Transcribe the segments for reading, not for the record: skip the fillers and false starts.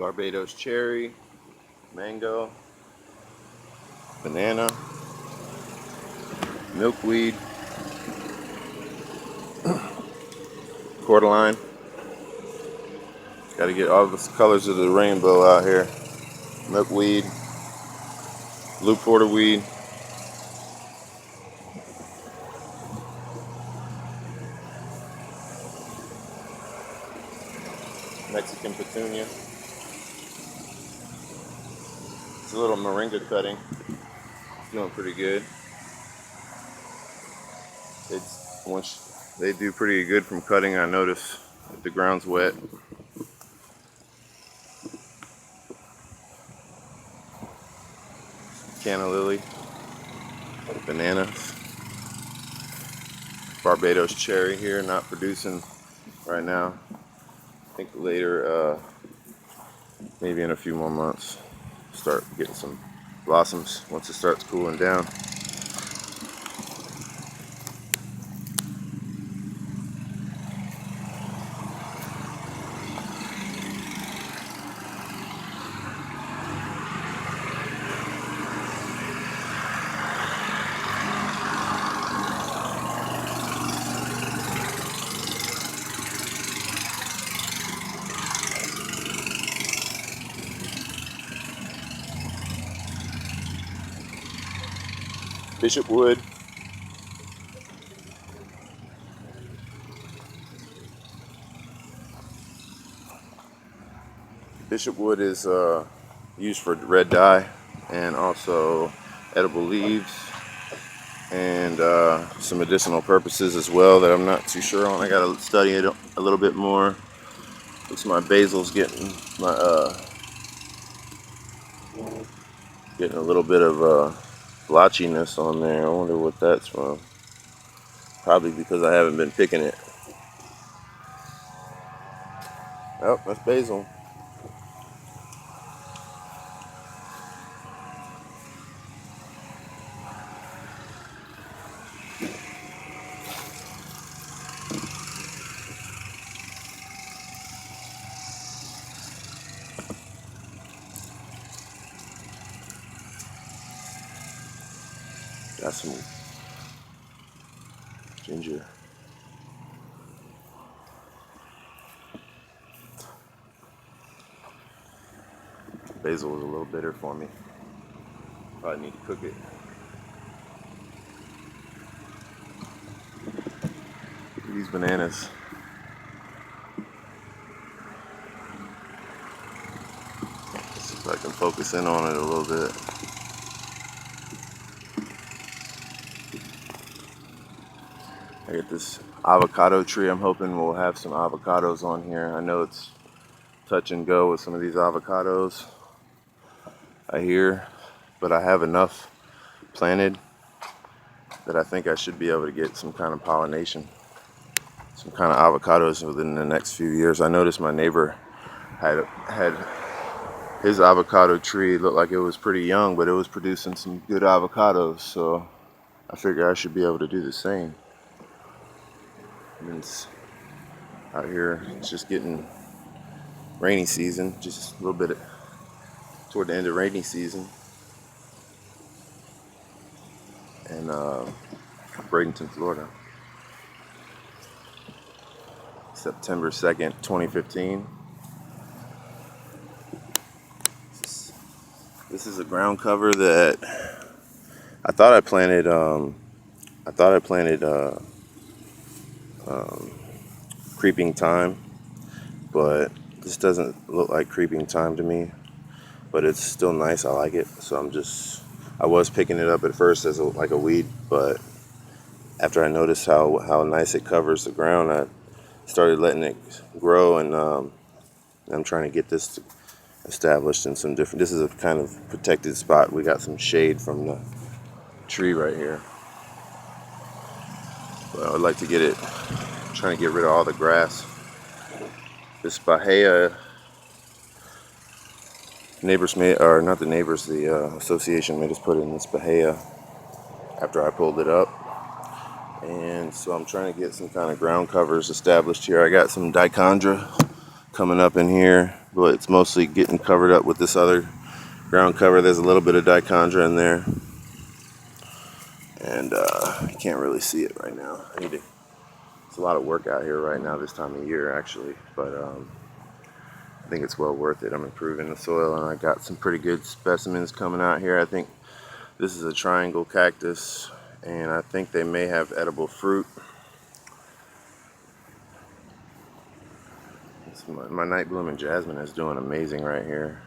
Barbados cherry, mango, banana, milkweed, cordyline. Got to get all the colors of the rainbow out here. Milkweed, blue porterweed, Mexican petunia. It's a little moringa cutting. It's doing pretty good. They do pretty good from cutting, I notice, if the ground's wet. Canna lily, banana, Barbados cherry here, not producing right now. I think later, maybe in a few more months, start getting some blossoms once it starts cooling down. Bishop wood, is used for red dye and also edible leaves and some medicinal purposes as well that I'm not too sure on. I gotta study it a little bit more. Looks like my basil's getting a little bit of blotchiness on there. I wonder what that's from. Probably because I haven't been picking it. Oh, that's basil. Got some ginger. Basil was a little bitter for me. Probably need to cook it. Look at these bananas. Let's see if I can focus in on it a little bit. I got this avocado tree. I'm hoping we'll have some avocados on here. I know it's touch and go with some of these avocados, I hear, but I have enough planted that I think I should be able to get some kind of pollination, some kind of avocados within the next few years. I noticed my neighbor had his avocado tree looked like it was pretty young, but it was producing some good avocados, so I figure I should be able to do the same. And it's out here, it's just getting rainy season, just a little bit toward the end of rainy season. And Bradenton, Florida. September 2nd, 2015. This is a ground cover that I thought I planted creeping thyme, but this doesn't look like creeping thyme to me, but it's still nice. I like it, so I was picking it up at first as like a weed, but after I noticed how nice it covers the ground, I started letting it grow, and I'm trying to get this established in some different. This is a kind of protected spot. We got some shade from the tree right here, but I would like to get it, trying to get rid of all the grass. This Bahia, the association made us put in this Bahia after I pulled it up. And so I'm trying to get some kind of ground covers established here. I got some dichondra coming up in here. but it's mostly getting covered up with this other ground cover. There's a little bit of dichondra in there, and I can't really see it right now. It's a lot of work out here right now this time of year, actually, but I think it's well worth it. I'm improving the soil, and I got some pretty good specimens coming out here. I think this is a triangle cactus, and I think they may have edible fruit. My night blooming jasmine is doing amazing right here.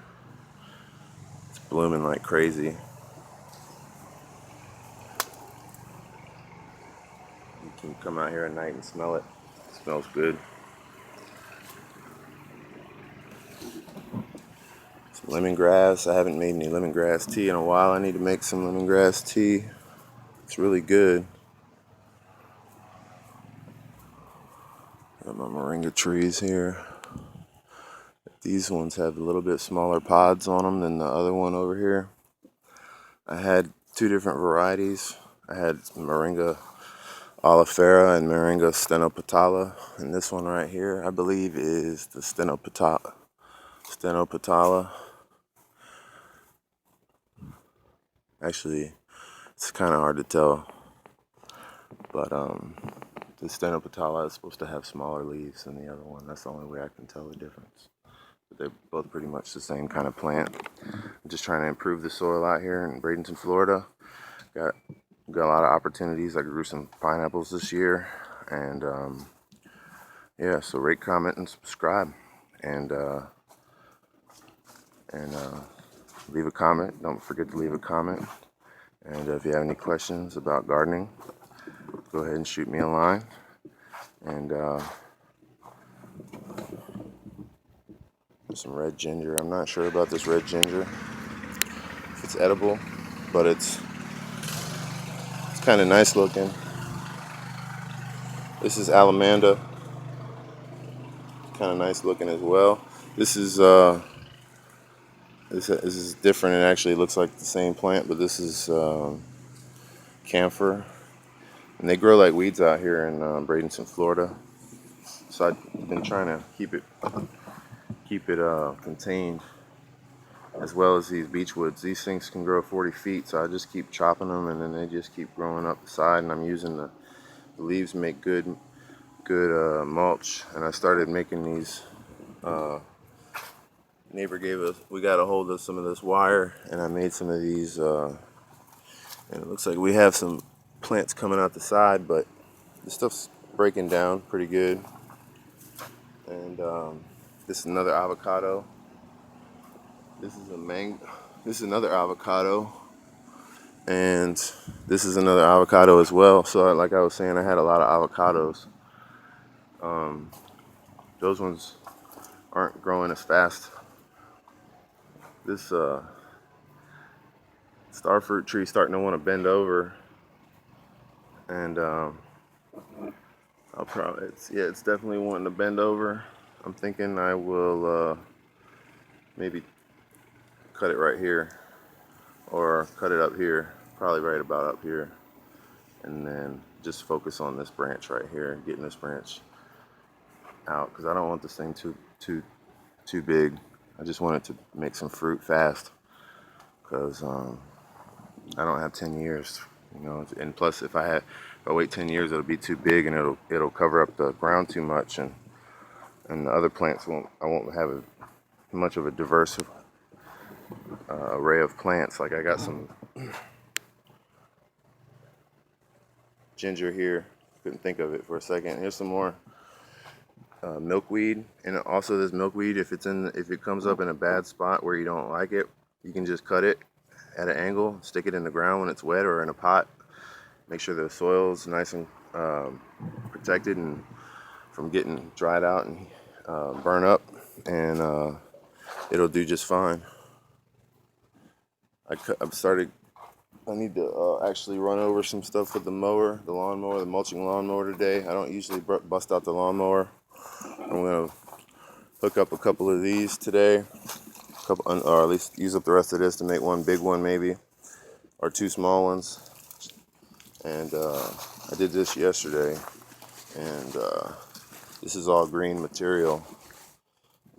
It's blooming like crazy. You can come out here at night and smell it. It smells good. Some lemongrass. I haven't made any lemongrass tea in a while. I need to make some lemongrass tea. It's really good. Got my moringa trees here. These ones have a little bit smaller pods on them than the other one over here. I had two different varieties. I had moringa oleifera and moringa stenopetala, and this one right here I believe is the stenopetala. Actually, it's kind of hard to tell, but the stenopetala is supposed to have smaller leaves than the other one. That's the only way I can tell the difference. But they're both pretty much the same kind of plant. I'm just trying to improve the soil out here in Bradenton, Florida. Got a lot of opportunities. I grew some pineapples this year, and yeah, so rate, comment, and subscribe, and leave a comment. Don't forget to leave a comment. And if you have any questions about gardening, go ahead and shoot me a line. And some red ginger. I'm not sure about this red ginger. It's edible, but it's kind of nice looking. This is Alamanda. Kind of nice looking as well. This is different. It actually looks like the same plant, but this is camphor, and they grow like weeds out here in Bradenton, Florida. So I've been trying to keep it contained, as well as these beechwoods. These things can grow 40 feet, so I just keep chopping them, and then they just keep growing up the side. And I'm using the leaves make good mulch. And I started making these. Neighbor we got a hold of some of this wire, and I made some of these. And it looks like we have some plants coming out the side, but this stuff's breaking down pretty good. And this is another avocado. This is another avocado, and this is another avocado as well. So like I was saying, I had a lot of avocados. Those ones aren't growing as fast. This starfruit tree starting to want to bend over, and it's definitely wanting to bend over. I'm thinking I will maybe cut it right here, or cut it up here, probably right about up here, and then just focus on this branch right here, getting this branch out, because I don't want this thing too big. I just want it to make some fruit fast, because I don't have 10 years, and plus if I wait 10 years, it'll be too big, and it'll cover up the ground too much, and the other plants I won't have much of a diverse array of plants. Like I got some ginger here, couldn't think of it for a second. Here's some more milkweed, and also this milkweed, if it comes up in a bad spot where you don't like it, you can just cut it at an angle, stick it in the ground when it's wet, or in a pot. Make sure the soil is nice and protected and from getting dried out and burn up, and it'll do just fine. I need to actually run over some stuff with the lawnmower, the mulching lawnmower today. I don't usually bust out the lawnmower. I'm gonna hook up a couple of these today, or at least use up the rest of this to make one big one maybe, or two small ones. And I did this yesterday, and this is all green material,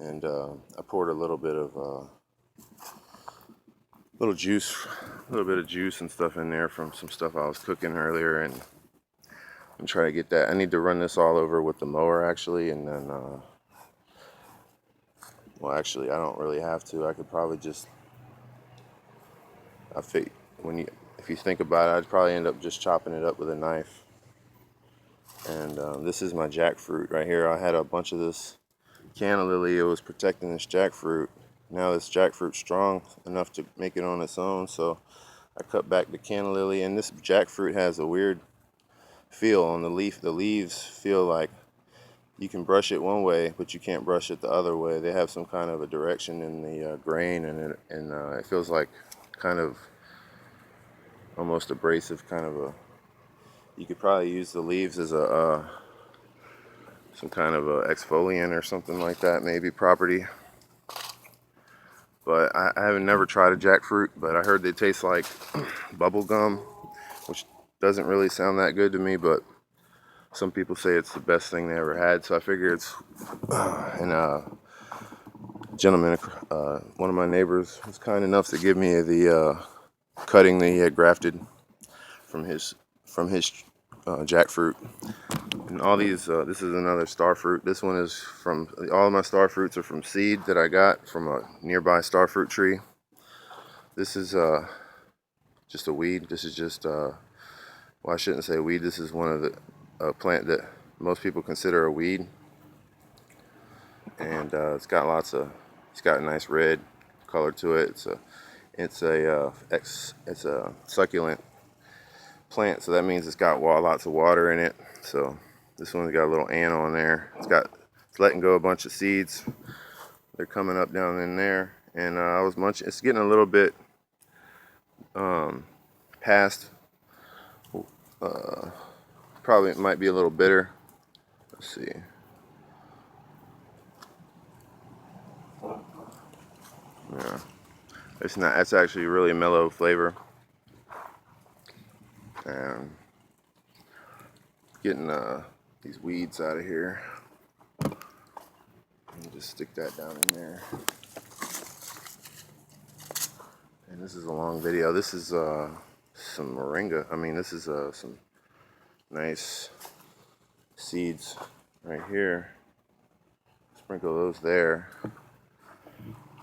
and I poured a little bit of a little bit of juice and stuff in there from some stuff I was cooking earlier, and I'm trying to get that. I need to run this all over with the mower actually, and then well, actually I don't really have to. I could probably just if you think about it, I'd probably end up just chopping it up with a knife. And this is my jackfruit right here. I had a bunch of this canna lily. It was protecting this jackfruit. Now this jackfruit's strong enough to make it on its own, so I cut back the canna lily, and this jackfruit has a weird feel on the leaf. The leaves feel like you can brush it one way, but you can't brush it the other way. They have some kind of a direction in the grain, and it feels like kind of almost abrasive, kind of a. You could probably use the leaves as a some kind of a exfoliant or something like that, maybe property. But I haven't never tried a jackfruit, but I heard they taste like bubble gum, which doesn't really sound that good to me, but some people say it's the best thing they ever had. So I figure it's and gentleman, one of my neighbors was kind enough to give me the cutting that he had grafted from his jackfruit. And all these, this is another star fruit. This one is from, all of my star fruits are from seed that I got from a nearby star fruit tree. This is just a weed. This is just, well, I shouldn't say weed. This is one of the plant that most people consider a weed. And it's got a nice red color to it. It's a succulent plant, so that means it's got lots of water in it. So this one's got a little ant on there. It's letting go a bunch of seeds. They're coming up down in there, and I was munching. It's getting a little bit past. Probably it might be a little bitter. Let's see. Yeah, it's not. It's actually a really mellow flavor. And getting these weeds out of here. And just stick that down in there. And this is a long video. This is some moringa. I mean, this is some nice seeds right here. Sprinkle those there,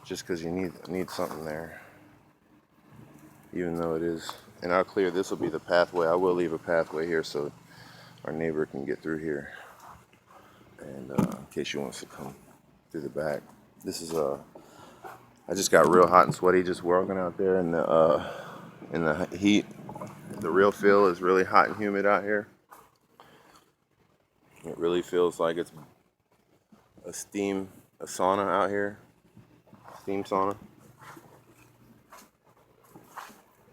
just because you need something there. Even though it is, and I'll clear. This will be the pathway. I will leave a pathway here so our neighbor can get through here. And in case she wants to come through the back. This is I just got real hot and sweaty just working out there in the heat. The real feel is really hot and humid out here. It really feels like it's a sauna out here, steam sauna.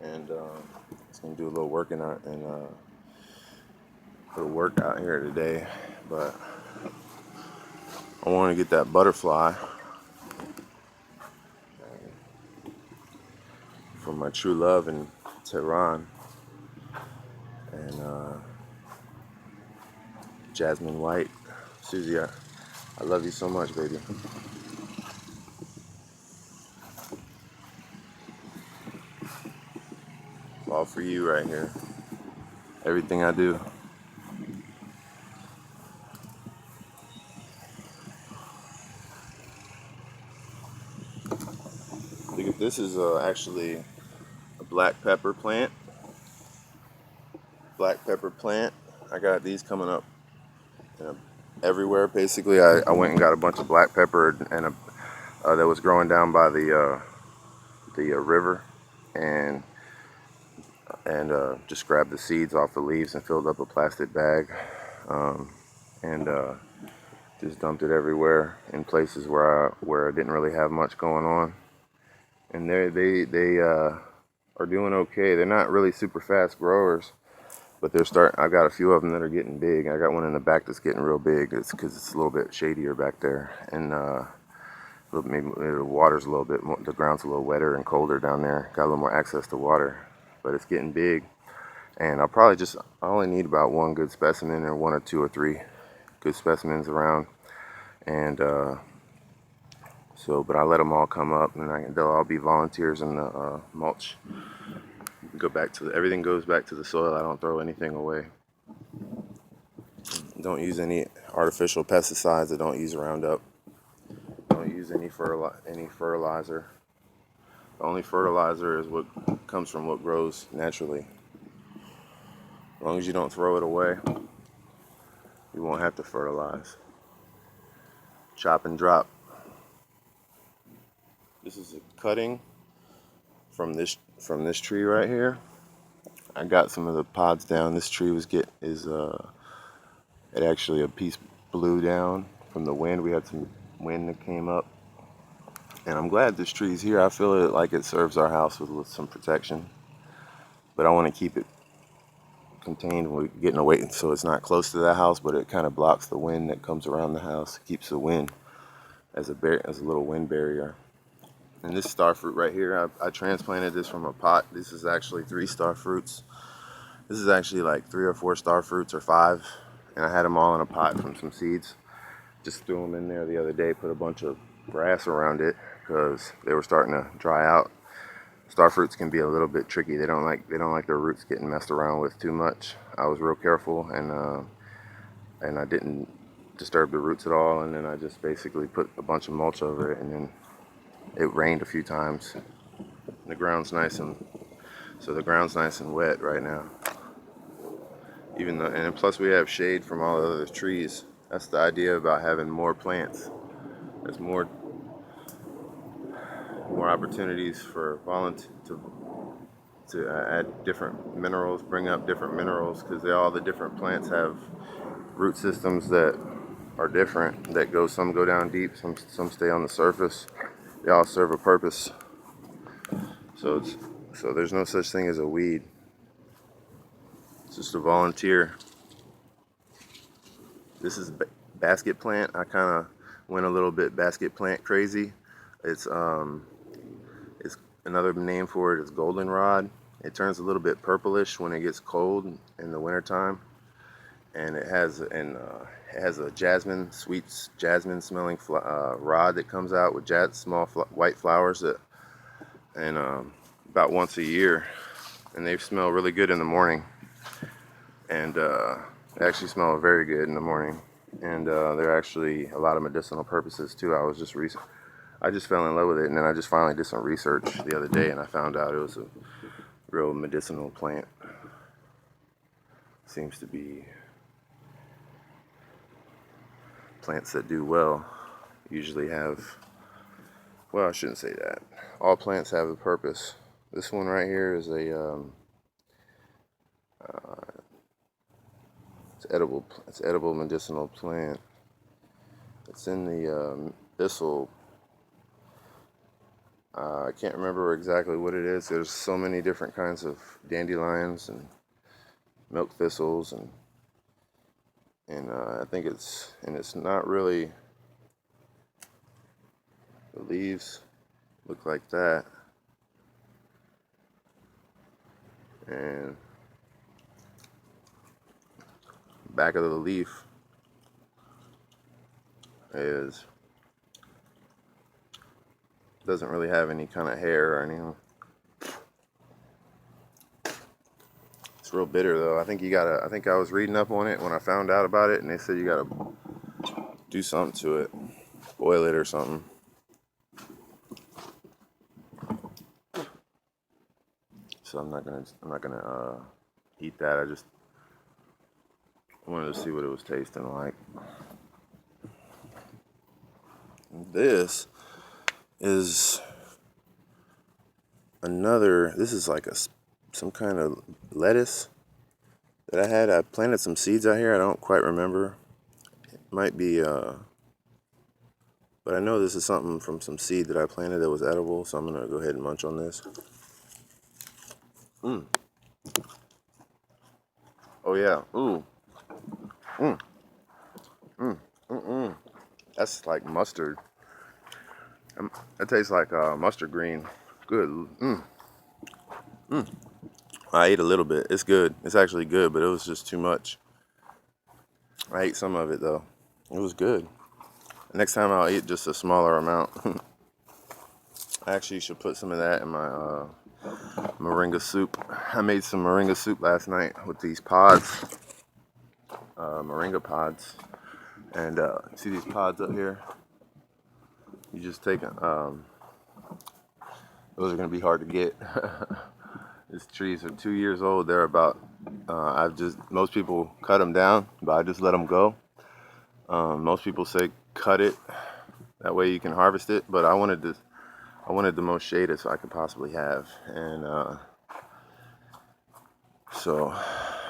And it's gonna do a little working out and a little work out here today, but I want to get that butterfly from my true love in Tehran, and Jasmine White. Susie, I love you so much, baby. It's all for you right here. Everything I do. Look at this. Is actually a black pepper plant. Black pepper plant. I got these coming up everywhere. Basically, I went and got a bunch of black pepper and that was growing down by the river, and just grabbed the seeds off the leaves and filled up a plastic bag, and just dumped it everywhere in places where I didn't really have much going on. And they are doing okay. They're not really super fast growers, but I got a few of them that are getting big. I got one in the back that's getting real big. It's because it's a little bit shadier back there, and maybe the water's a little bit more, the ground's a little wetter and colder down there. Got a little more access to water, but it's getting big. And I only need about one good specimen, or one or two or three good specimens around, and So, but I let them all come up, and they'll all be volunteers in the mulch. Go back to everything goes back to the soil. I don't throw anything away. Don't use any artificial pesticides. I don't use Roundup. Don't use any fertilizer. The only fertilizer is what comes from what grows naturally. As long as you don't throw it away, you won't have to fertilize. Chop and drop. This is a cutting from this tree right here. I got some of the pods down. This tree it actually a piece blew down from the wind. We had some wind that came up, and I'm glad this tree's here. I feel it like it serves our house with some protection, but I want to keep it contained when we're getting away, so it's not close to the house, but it kind of blocks the wind that comes around the house. It keeps the wind as a little wind barrier. And this star fruit right here, I transplanted this from a pot. This is actually 3 star fruits. This is actually like 3 or 4 star fruits or 5, and I had them all in a pot from some seeds. Just threw them in there the other day, put a bunch of grass around it because they were starting to dry out. Star fruits can be a little bit tricky. They don't like their roots getting messed around with too much. I was real careful, and I didn't disturb the roots at all. And then I just basically put a bunch of mulch over it, and then it rained a few times. The ground's nice and wet right now. And plus we have shade from all the other trees. That's the idea about having more plants. There's more opportunities for volunteers to add different minerals, bring up different minerals, because all the different plants have root systems that are different. Some go down deep, some stay on the surface. They all serve a purpose. So there's no such thing as a weed. It's just a volunteer. This is basket plant. I kind of went a little bit basket plant crazy. It's another name for it is goldenrod. It turns a little bit purplish when it gets cold in the wintertime, and it has a sweet jasmine smelling rod that comes out with small white flowers about once a year, and they smell really good in the morning, and they actually smell very good in the morning, and they're actually a lot of medicinal purposes too. I just fell in love with it, and then I just finally did some research the other day, and I found out it was a real medicinal plant. Seems to be plants that do well usually have, well, I shouldn't say that. All plants have a purpose. This one right here is it's edible medicinal plant. It's in the thistle. I can't remember exactly what it is. There's so many different kinds of dandelions and milk thistles, and I think it's not really, the leaves look like that, and back of the leaf doesn't really have any kind of hair or anything. It's real bitter though. I think I was reading up on it when I found out about it, and they said you gotta do something to it, boil it or something. So I'm not gonna eat that. I just wanted to see what it was tasting like. This is this is like some kind of lettuce that I had. I planted some seeds out here. I don't quite remember. It might be, but I know this is something from some seed that I planted that was edible, so I'm gonna go ahead and munch on this. Oh yeah. Ooh. That's like mustard. That tastes like mustard green. Good. I ate a little bit. It's good. It's actually good, but it was just too much. I ate some of it though. It was good. Next time I'll eat just a smaller amount. I actually should put some of that in my moringa soup. I made some moringa soup last night with these pods, moringa pods. And see these pods up here? You just take them. Those are gonna be hard to get. These trees are 2 years old. They're about, most people cut them down, but I just let them go. Most people say cut it, that way you can harvest it, but I wanted the most shaded I could possibly have. And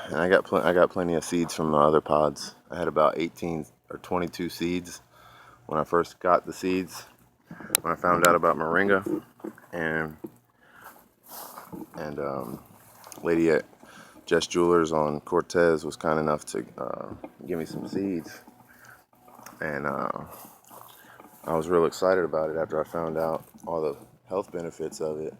and I got plenty of seeds from the other pods. I had about 18 or 22 seeds when I first got the seeds, when I found out about moringa. And lady at Jess Jewelers on Cortez was kind enough to give me some seeds, and I was real excited about it after I found out all the health benefits of it.